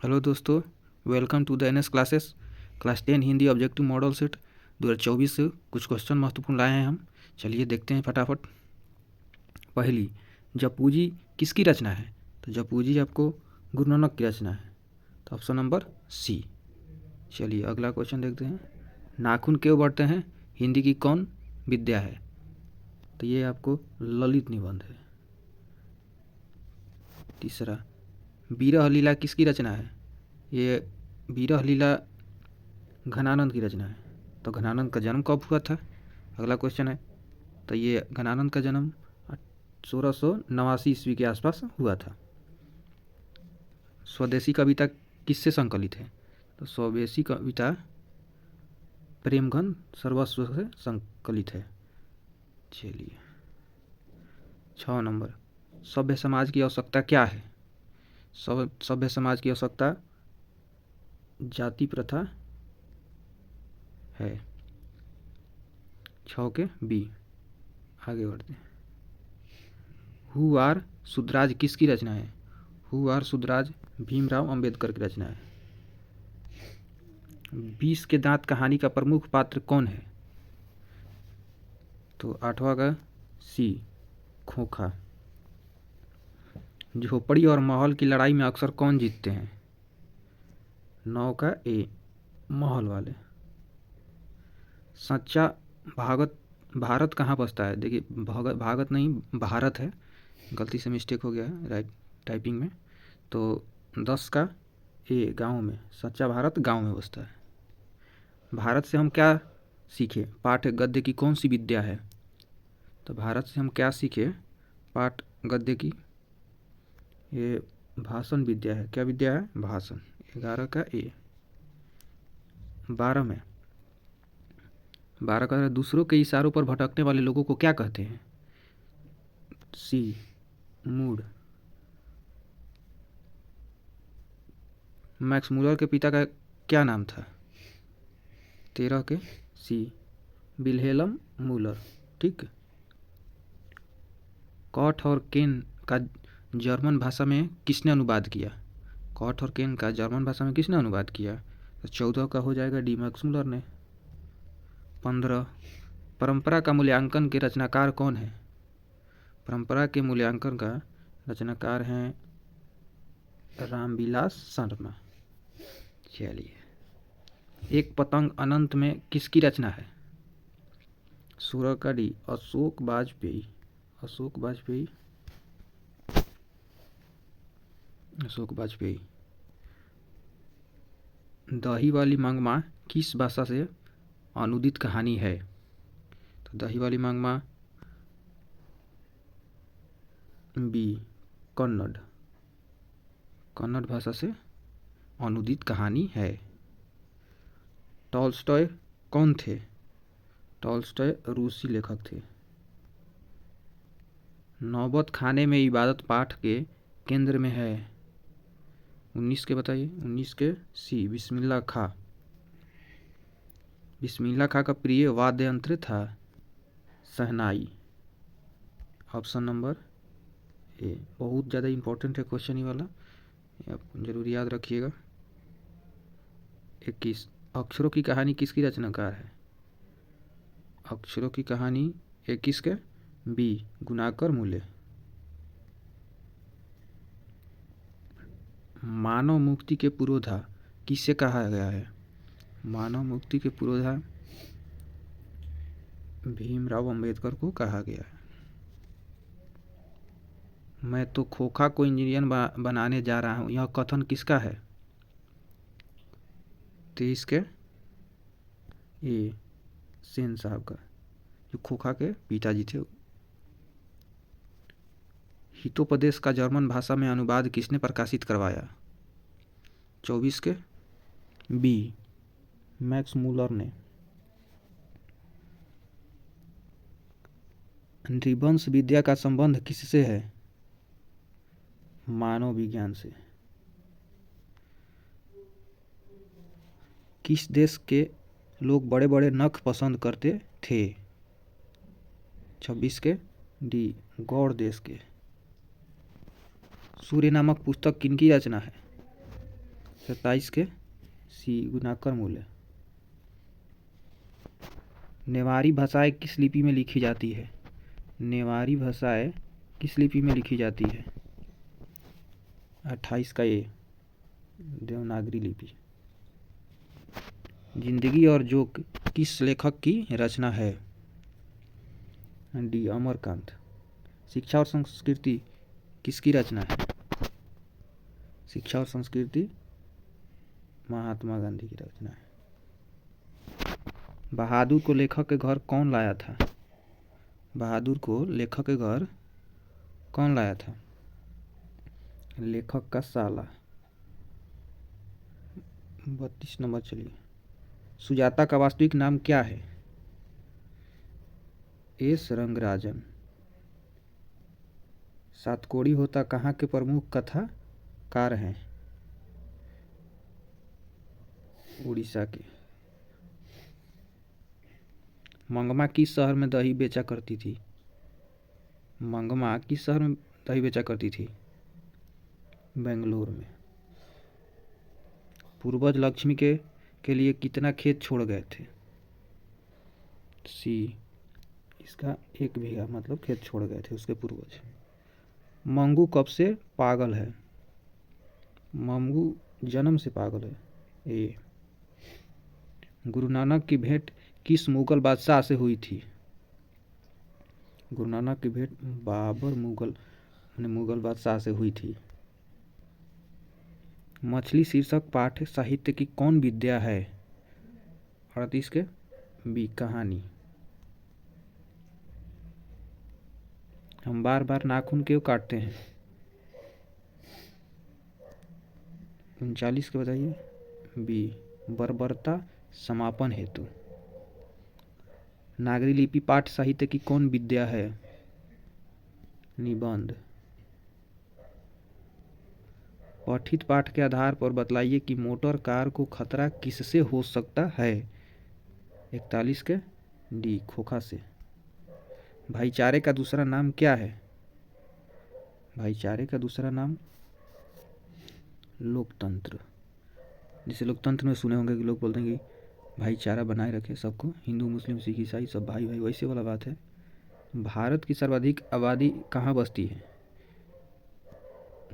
Hello दोस्तों, welcome to the NS classes. Class 10 Hindi objective model set 2024 से कुछ question महत्वपूर्ण लाए हैं हम। चलिए देखते हैं फटाफट। पहली, जपूजी किसकी रचना है? तो जपूजी आपको गुरु नानक की रचना है, तो ऑप्शन नंबर सी। चलिए अगला क्वेश्चन देखते हैं। नाखून क्यों बढ़ते हैं हिंदी की कौन विद्या है? तो ये आपको ललित निबंध है। तीसरा, विरह लीला किसकी रचना है? ये विरह लीला घनानंद की रचना है। तो घनानंद का जन्म कब हुआ था? अगला क्वेश्चन है। तो ये घनानंद का जन्म 1689 ईस्वी के आसपास हुआ था। स्वदेशी कविता किससे संकलित है? तो स्वदेशी कविता प्रेमघन सर्वस्व से संकलित है। चलिए 6 नंबर, सभ्य समाज की आवश्यकता क्या है? सभ्य समाज की आवश्यकता जाति प्रथा है। 6 के बी। आगे बढ़ते हैं। हु आर सुधराज किसकी रचना है? हु आर सुधराज भीमराव अंबेडकर की रचना है। 20 के दांत कहानी का प्रमुख पात्र कौन है? तो 8वां का सी, खोखा। झोपड़ी और महल की लड़ाई में अक्सर कौन जीतते हैं? 9 का ए, महल वाले। सच्चा भागत भारत कहाँ बसता है? देखिए भागत नहीं, भारत है, गलती से मिस्टेक हो गया है राइट टाइपिंग में। तो 10 का ए, गांव में। सच्चा भारत गांव में बसता है। भारत से हम क्या सीखे? पाठ गद्य की कौन सी विद्या है? तो भारत से हम क्या सीखे? पाठ गद्य की ये भाषण विद्या है। क्या विद्या है? भाषण। 11 का ए। 12 का दूसरों के इशारों पर भटकने वाले लोगों को क्या कहते हैं? सी, मूड। मैक्स मूलर के पिता का क्या नाम था? 13 के सी, विल्हेल्म मूलर। ठीक। कॉट और केन का जर्मन भाषा में किसने अनुवाद किया? कॉट और केन का जर्मन भाषा में किसने अनुवाद किया? तो 14 का हो जाएगा डी मैक्स मूलर ने। 15, परंपरा का मूल्यांकन के रचनाकार कौन है? परंपरा के मूल्यांकन का रचनाकार हैं रामविलास शर्मा। चलिए, एक पतंग अनंत में किसकी रचना है? 16 का डी, अशोक वाजपेयी। अशोक वाजपेयी, अशोक वाजपेयी। दही वाली मांगमा किस भाषा से अनुदित कहानी है? तो दही वाली मांगमा बी, कन्नड़। कन्नड़ भाषा से अनुदित कहानी है। टॉल्स्टॉय कौन थे? टॉल्स्टॉय रूसी लेखक थे। नौबत खाने में इबादत पाठ के केंद्र में है। 19 के बताइए। 19 के सी, बिस्मिल्लाह खां। बिस्मिल्लाह खां का प्रिय वाद्य यंत्र था शहनाई। Option number A. बहुत ज़्यादा इंपॉर्टेंट है क्वेश्चन ही वाला, आप जरूर याद रखिएगा। 21, अक्षरों की कहानी किसकी रचनाकार है? अक्षरों की कहानी 21 के बी, गुनाकर मूले। मानव मुक्ति के पुरोधा किसे कहा गया है? मानव मुक्ति के पुरोधा भीमराव अंबेडकर को कहा गया है। मैं तो खोखा को इंजीनियर बनाने जा रहा हूँ, यह कथन किसका है? 23 के ए, सेन साहब का, जो खोखा के पिताजी थे। हितोपदेश का जर्मन भाषा में अनुवाद किसने प्रकाशित करवाया? 24 के बी, मैक्स मूलर ने। नृवंश विद्या का संबंध किससे है? मानव विज्ञान से। किस देश के लोग बड़े बड़े नख पसंद करते थे? 26 के डी, गौड़ देश के। सूर्य नामक पुस्तक किनकी रचना है? 27 के सी गुणाकर मूल्य। नेवारी भाषाएं किस लिपि में लिखी जाती है? नेवारी भाषाएं किस लिपि में लिखी जाती है? 28 का ए देवनागरी लिपि। जिंदगी और जोक किस लेखक की रचना है? डी अमरकांत। शिक्षा और संस्कृति किसकी रचना है? शिक्षा और संस्कृति महात्मा गांधी की रचना है। बहादुर को लेखक के घर कौन लाया था? बहादुर को लेखक के घर कौन लाया था? लेखक का साला। 32 नंबर। चलिए, सुजाता का वास्तविक नाम क्या है? एस रंगराजन। सातकोड़ी होता कहाँ के प्रमुख कथाकार हैं? उड़ीसा के। मंगमा किस शहर में दही बेचा करती थी? मंगमा किस शहर में दही बेचा करती थी? बेंगलोर में। पूर्वज लक्ष्मी के लिए कितना खेत छोड़ गए थे? सी इसका 1 बीघा, मतलब खेत छोड़ गए थे उसके पूर्वज। मंगू कब से पागल है? मंगू जन्म से पागल है। ए। गुरु नानक की भेंट किस मुगल बादशाह से हुई थी? गुरु नानक की भेंट बाबर मुगल बादशाह से हुई थी। मछली शीर्षक पाठ साहित्य की कौन विद्या है? 38 के बी कहानी। हम बार बार नाखून क्यों काटते हैं? 39 के बताइए। बी बर्बरता समापन हेतु। नागरी लिपि पाठ साहित्य की कौन विद्या है? निबंध। पठित पाठ के आधार पर बतलाइए कि मोटर कार को खतरा किससे हो सकता है? 41 के डी खोखा से। भाईचारे का दूसरा नाम क्या है? भाईचारे का दूसरा नाम लोकतंत्र। जिसे लोकतंत्र में सुने होंगे कि लोग बोलते हैं कि भाईचारा बनाए रखे सबको, हिंदू मुस्लिम सिख ईसाई सब भाई भाई, वैसे वाला बात है। भारत की सर्वाधिक आबादी कहाँ बसती है?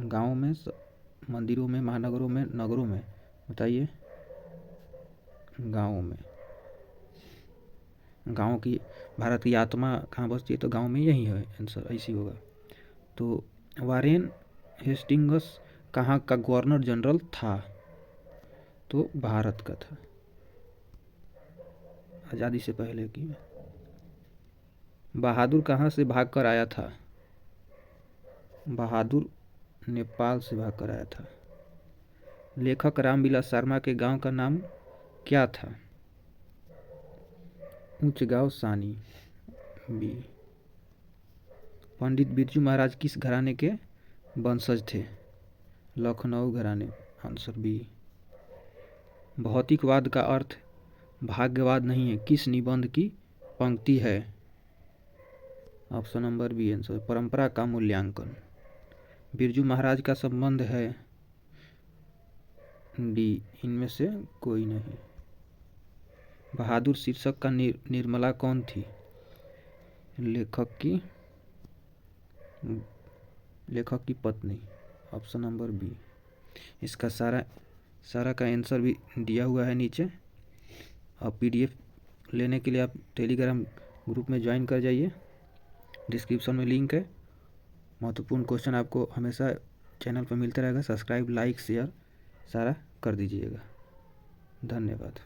गाँव में, मंदिरों में, महानगरों में, नगरों में? बताइए। गाँव में। गाँव की भारत की आत्मा कहाँ बसती है? तो गाँव में यही है आंसर, ऐसी होगा। तो वारेन हेस्टिंग्स कहाँ का गवर्नर जनरल था? तो भारत का था, आज़ादी से पहले की। बहादुर कहाँ से भाग कर आया था? बहादुर नेपाल से भाग कर आया था। लेखक रामविलास शर्मा के गांव का नाम क्या था? ऊंच गांव सानी। बी। पंडित बिरजू महाराज किस घराने के वंशज थे? लखनऊ घराने। Answer B. भौतिकवाद का अर्थ भाग्यवाद नहीं है, किस निबंध की पंक्ति है? ऑप्शन नंबर बी आंसर, परंपरा का मूल्यांकन। बिरजू महाराज का संबंध है? डी इनमें से कोई नहीं। बहादुर शीर्षक का निर्मला कौन थी? लेखक की पत्नी। Option number B. इसका सारा का आंसर भी दिया हुआ है नीचे। और PDF लेने के लिए आप टेलीग्राम ग्रुप में ज्वाइन कर जाइए, डिस्क्रिप्शन में लिंक है। महत्वपूर्ण क्वेश्चन आपको हमेशा चैनल पर मिलता रहेगा। सब्सक्राइब, लाइक, शेयर सारा कर दीजिएगा। धन्यवाद।